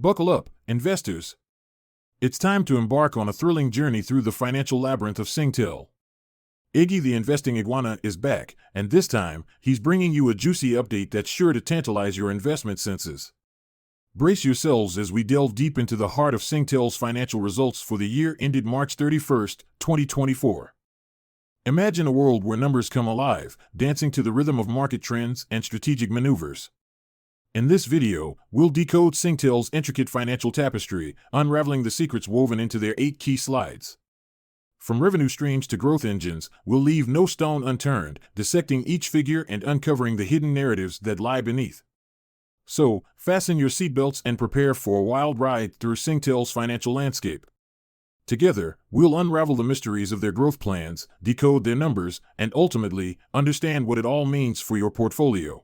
Buckle up, investors. It's time to embark on a thrilling journey through the financial labyrinth of Singtel. Iggy the Investing Iguana is back, and this time, he's bringing you a juicy update that's sure to tantalize your investment senses. Brace yourselves as we delve deep into the heart of Singtel's financial results for the year ended March 31st, 2024. Imagine a world where numbers come alive, dancing to the rhythm of market trends and strategic maneuvers. In this video, we'll decode Singtel's intricate financial tapestry, unraveling the secrets woven into their 8 key slides. From revenue streams to growth engines, we'll leave no stone unturned, dissecting each figure and uncovering the hidden narratives that lie beneath. So, fasten your seatbelts and prepare for a wild ride through Singtel's financial landscape. Together, we'll unravel the mysteries of their growth plans, decode their numbers, and ultimately, understand what it all means for your portfolio.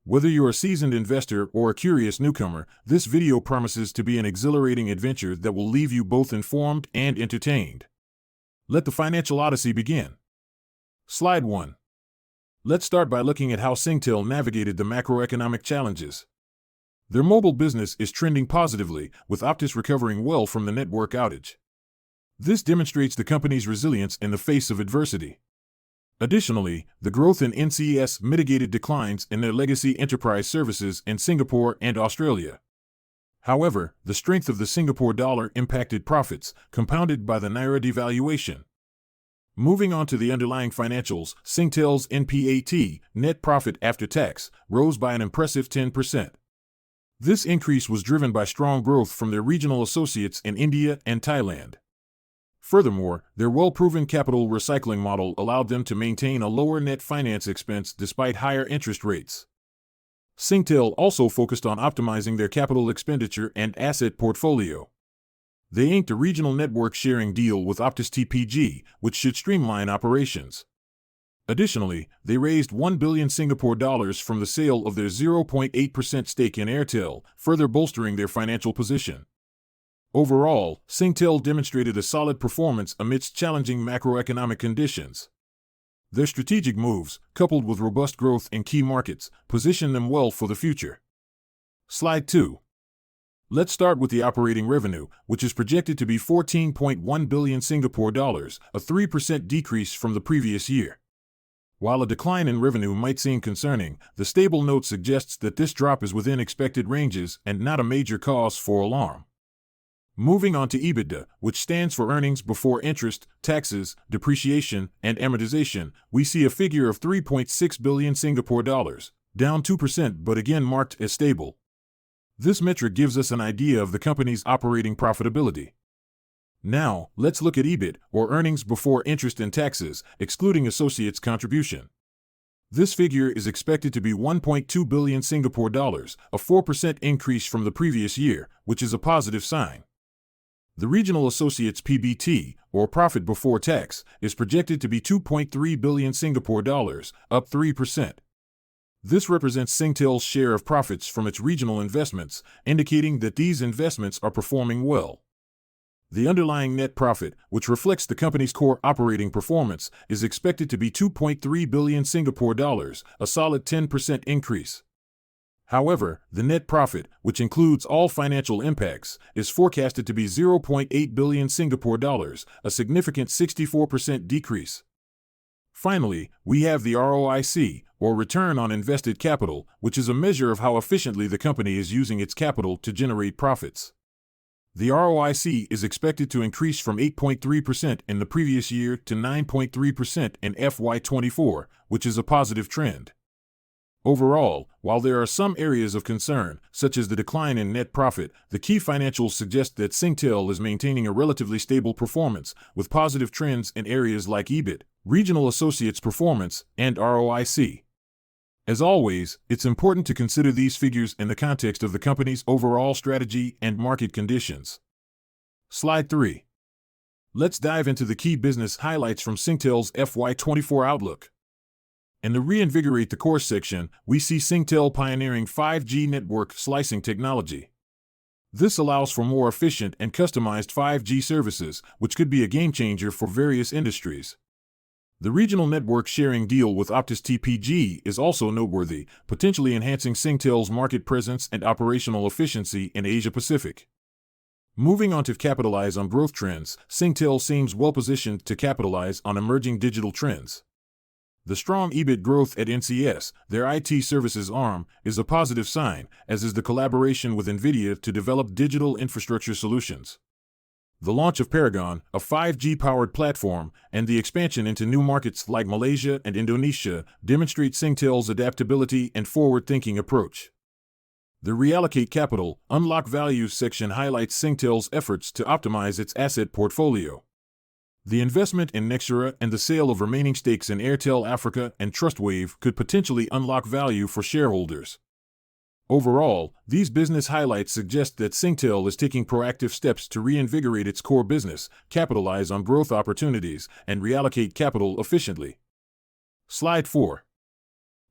Whether you're a seasoned investor or a curious newcomer, this video promises to be an exhilarating adventure that will leave you both informed and entertained. Let the financial odyssey begin. Slide 1. Let's start by looking at how Singtel navigated the macroeconomic challenges. Their mobile business is trending positively, with Opus recovering well from the network outage. This demonstrates the company's resilience in the face of adversity. Additionally, the growth in NCS mitigated declines in their legacy enterprise services in Singapore and Australia. However, the strength of the Singapore dollar impacted profits, compounded by the Naira devaluation. Moving on to the underlying financials, Singtel's NPAT, net profit after tax, rose by an impressive 10%. This increase was driven by strong growth from their regional associates in India and Thailand. Furthermore, their well-proven capital recycling model allowed them to maintain a lower net finance expense despite higher interest rates. Singtel also focused on optimizing their capital expenditure and asset portfolio. They inked a regional network sharing deal with Optus TPG, which should streamline operations. Additionally, they raised 1 billion Singapore dollars from the sale of their 0.8% stake in Airtel, further bolstering their financial position. Overall, Singtel demonstrated a solid performance amidst challenging macroeconomic conditions. Their strategic moves, coupled with robust growth in key markets, position them well for the future. Slide 2. Let's start with the operating revenue, which is projected to be 14.1 billion Singapore dollars, a 3% decrease from the previous year. While a decline in revenue might seem concerning, the stable note suggests that this drop is within expected ranges and not a major cause for alarm. Moving on to EBITDA, which stands for earnings before interest, taxes, depreciation, and amortization, we see a figure of 3.6 billion Singapore dollars, down 2% but again marked as stable. This metric gives us an idea of the company's operating profitability. Now, let's look at EBIT, or earnings before interest and taxes, excluding associates' contribution. This figure is expected to be 1.2 billion Singapore dollars, a 4% increase from the previous year, which is a positive sign. The regional associates PBT, or profit before tax, is projected to be 2.3 billion Singapore dollars, up 3%. This represents Singtel's share of profits from its regional investments, indicating that these investments are performing well. The underlying net profit, which reflects the company's core operating performance, is expected to be 2.3 billion Singapore dollars, a solid 10% increase. However, the net profit, which includes all financial impacts, is forecasted to be 0.8 billion Singapore dollars, a significant 64% decrease. Finally, we have the ROIC, or return on invested capital, which is a measure of how efficiently the company is using its capital to generate profits. The ROIC is expected to increase from 8.3% in the previous year to 9.3% in FY2024, which is a positive trend. Overall, while there are some areas of concern, such as the decline in net profit, the key financials suggest that Singtel is maintaining a relatively stable performance, with positive trends in areas like EBIT, regional associates performance, and ROIC. As always, it's important to consider these figures in the context of the company's overall strategy and market conditions. Slide 3. Let's dive into the key business highlights from Singtel's FY24 outlook. In the Reinvigorate the Core section, we see Singtel pioneering 5G network slicing technology. This allows for more efficient and customized 5G services, which could be a game changer for various industries. The regional network sharing deal with Optus TPG is also noteworthy, potentially enhancing Singtel's market presence and operational efficiency in Asia Pacific. Moving on to capitalize on growth trends, Singtel seems well-positioned to capitalize on emerging digital trends. The strong EBIT growth at NCS, their IT services arm, is a positive sign, as is the collaboration with NVIDIA to develop digital infrastructure solutions. The launch of Paragon, a 5G-powered platform, and the expansion into new markets like Malaysia and Indonesia demonstrate Singtel's adaptability and forward-thinking approach. The Reallocate Capital, Unlock Value section highlights Singtel's efforts to optimize its asset portfolio. The investment in Nexura and the sale of remaining stakes in Airtel Africa and Trustwave could potentially unlock value for shareholders. Overall, these business highlights suggest that Singtel is taking proactive steps to reinvigorate its core business, capitalize on growth opportunities, and reallocate capital efficiently. Slide 4.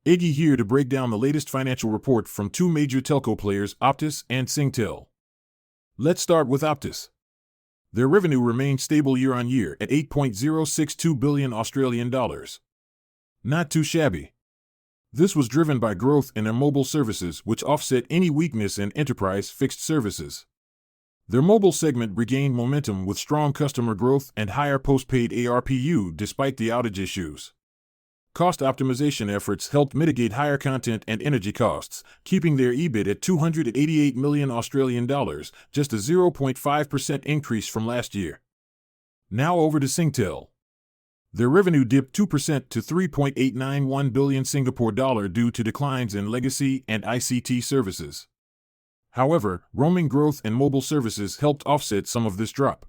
Iggy here to break down the latest financial report from two major telco players, Optus and Singtel. Let's start with Optus. Their revenue remained stable year-on-year at $8.062 billion Australian dollars. Not too shabby. This was driven by growth in their mobile services, which offset any weakness in enterprise fixed services. Their mobile segment regained momentum with strong customer growth and higher postpaid ARPU despite the outage issues. Cost optimization efforts helped mitigate higher content and energy costs, keeping their EBIT at $288 million Australian dollars, just a 0.5% increase from last year. Now over to Singtel. Their revenue dipped 2% to 3.891 billion Singapore dollar due to declines in legacy and ICT services. However, roaming growth and mobile services helped offset some of this drop.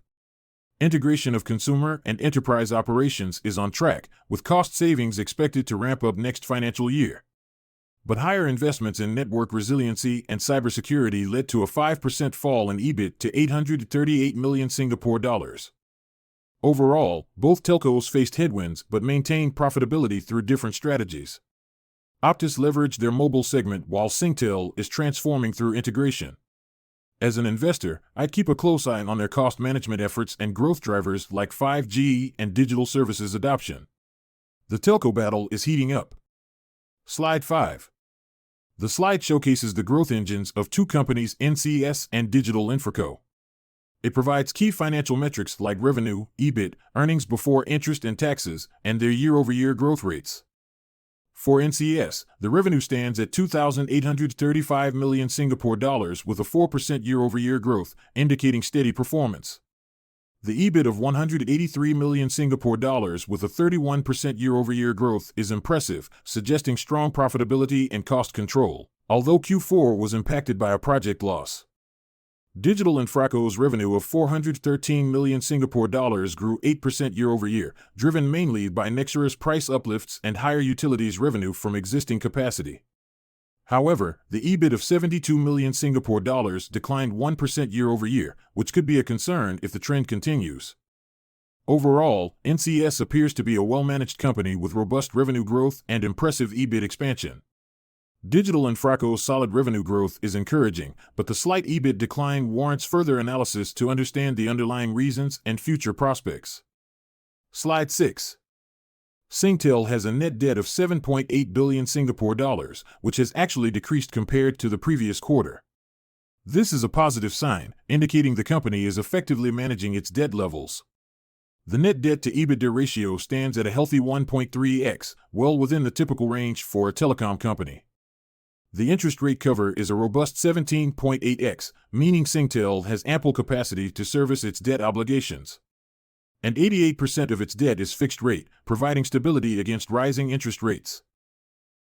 Integration of consumer and enterprise operations is on track, with cost savings expected to ramp up next financial year. But higher investments in network resiliency and cybersecurity led to a 5% fall in EBIT to 838 million Singapore dollars. Overall, both telcos faced headwinds but maintained profitability through different strategies. Optus leveraged their mobile segment while Singtel is transforming through integration. As an investor, I'd keep a close eye on their cost management efforts and growth drivers like 5G and digital services adoption. The telco battle is heating up. Slide 5. The slide showcases the growth engines of two companies, NCS and Digital Infraco. It provides key financial metrics like revenue, EBIT, earnings before interest and taxes, and their year-over-year growth rates. For NCS, the revenue stands at 2,835 million Singapore dollars with a 4% year-over-year growth, indicating steady performance. The EBIT of 183 million Singapore dollars with a 31% year-over-year growth is impressive, suggesting strong profitability and cost control, although Q4 was impacted by a project loss. Digital Infraco's revenue of 413 million Singapore dollars grew 8% year-over-year, driven mainly by Nexura's price uplifts and higher utilities revenue from existing capacity. However, the EBIT of 72 million Singapore dollars declined 1% year-over-year, which could be a concern if the trend continues. Overall, NCS appears to be a well-managed company with robust revenue growth and impressive EBIT expansion. Digital Infraco's solid revenue growth is encouraging, but the slight EBIT decline warrants further analysis to understand the underlying reasons and future prospects. Slide 6. Singtel has a net debt of 7.8 billion Singapore dollars, which has actually decreased compared to the previous quarter. This is a positive sign, indicating the company is effectively managing its debt levels. The net debt to EBITDA ratio stands at a healthy 1.3x, well within the typical range for a telecom company. The interest rate cover is a robust 17.8x, meaning Singtel has ample capacity to service its debt obligations. And 88% of its debt is fixed rate, providing stability against rising interest rates.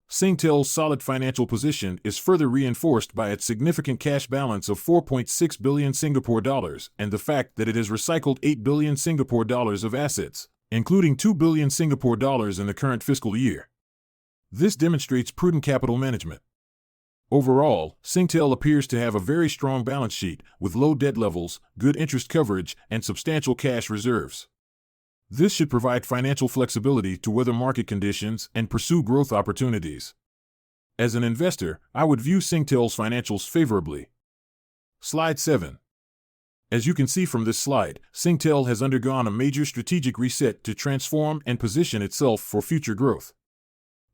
Singtel's solid financial position is further reinforced by its significant cash balance of 4.6 billion Singapore dollars and the fact that it has recycled 8 billion Singapore dollars of assets, including 2 billion Singapore dollars in the current fiscal year. This demonstrates prudent capital management. Overall, Singtel appears to have a very strong balance sheet, with low debt levels, good interest coverage, and substantial cash reserves. This should provide financial flexibility to weather market conditions and pursue growth opportunities. As an investor, I would view Singtel's financials favorably. Slide 7. As you can see from this slide, Singtel has undergone a major strategic reset to transform and position itself for future growth.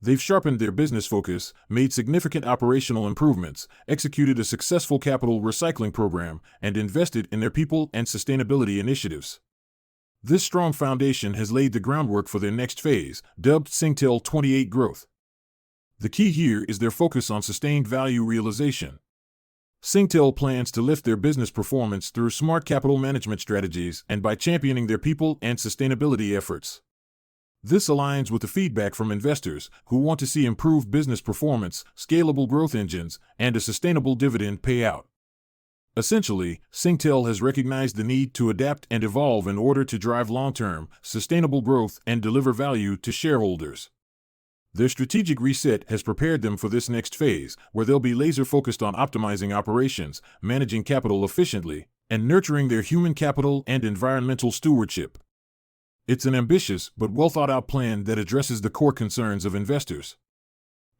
They've sharpened their business focus, made significant operational improvements, executed a successful capital recycling program, and invested in their people and sustainability initiatives. This strong foundation has laid the groundwork for their next phase, dubbed Singtel FY2024 Growth. The key here is their focus on sustained value realization. Singtel plans to lift their business performance through smart capital management strategies and by championing their people and sustainability efforts. This aligns with the feedback from investors who want to see improved business performance, scalable growth engines, and a sustainable dividend payout. Essentially, Singtel has recognized the need to adapt and evolve in order to drive long-term, sustainable growth and deliver value to shareholders. Their strategic reset has prepared them for this next phase, where they'll be laser-focused on optimizing operations, managing capital efficiently, and nurturing their human capital and environmental stewardship. It's an ambitious but well-thought-out plan that addresses the core concerns of investors.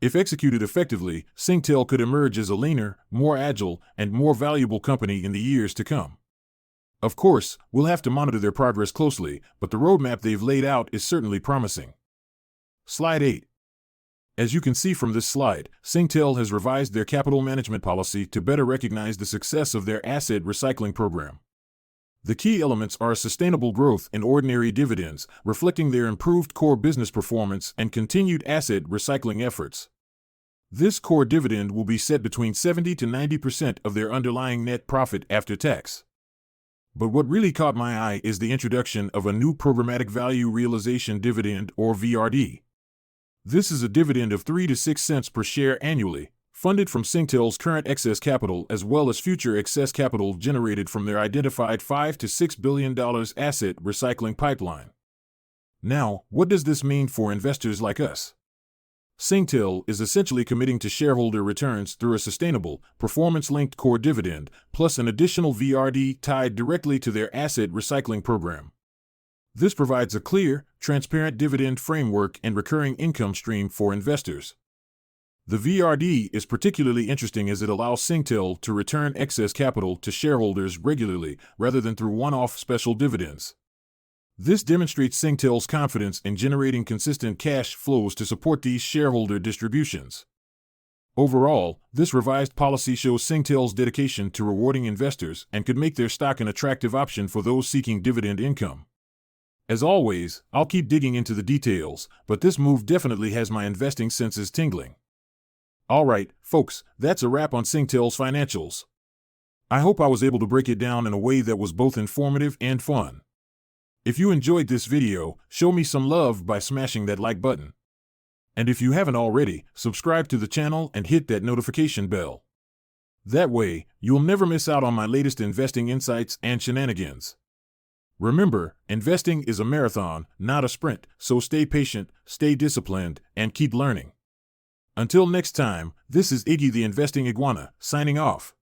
If executed effectively, Singtel could emerge as a leaner, more agile, and more valuable company in the years to come. Of course, we'll have to monitor their progress closely, but the roadmap they've laid out is certainly promising. Slide 8. As you can see from this slide, Singtel has revised their capital management policy to better recognize the success of their asset recycling program. The key elements are sustainable growth in ordinary dividends, reflecting their improved core business performance and continued asset recycling efforts. This core dividend will be set between 70 to 90% of their underlying net profit after tax. But what really caught my eye is the introduction of a new programmatic value realization dividend, or VRD. This is a dividend of 3 to 6 cents per share annually, funded from Singtel's current excess capital as well as future excess capital generated from their identified $5 to $6 billion asset recycling pipeline. Now, what does this mean for investors like us? Singtel is essentially committing to shareholder returns through a sustainable, performance-linked core dividend, plus an additional VRD tied directly to their asset recycling program. This provides a clear, transparent dividend framework and recurring income stream for investors. The VRD is particularly interesting as it allows Singtel to return excess capital to shareholders regularly rather than through one-off special dividends. This demonstrates Singtel's confidence in generating consistent cash flows to support these shareholder distributions. Overall, this revised policy shows Singtel's dedication to rewarding investors and could make their stock an attractive option for those seeking dividend income. As always, I'll keep digging into the details, but this move definitely has my investing senses tingling. Alright, folks, that's a wrap on Singtel's financials. I hope I was able to break it down in a way that was both informative and fun. If you enjoyed this video, show me some love by smashing that like button. And if you haven't already, subscribe to the channel and hit that notification bell. That way, you'll never miss out on my latest investing insights and shenanigans. Remember, investing is a marathon, not a sprint, so stay patient, stay disciplined, and keep learning. Until next time, this is Iggy the Investing Iguana, signing off.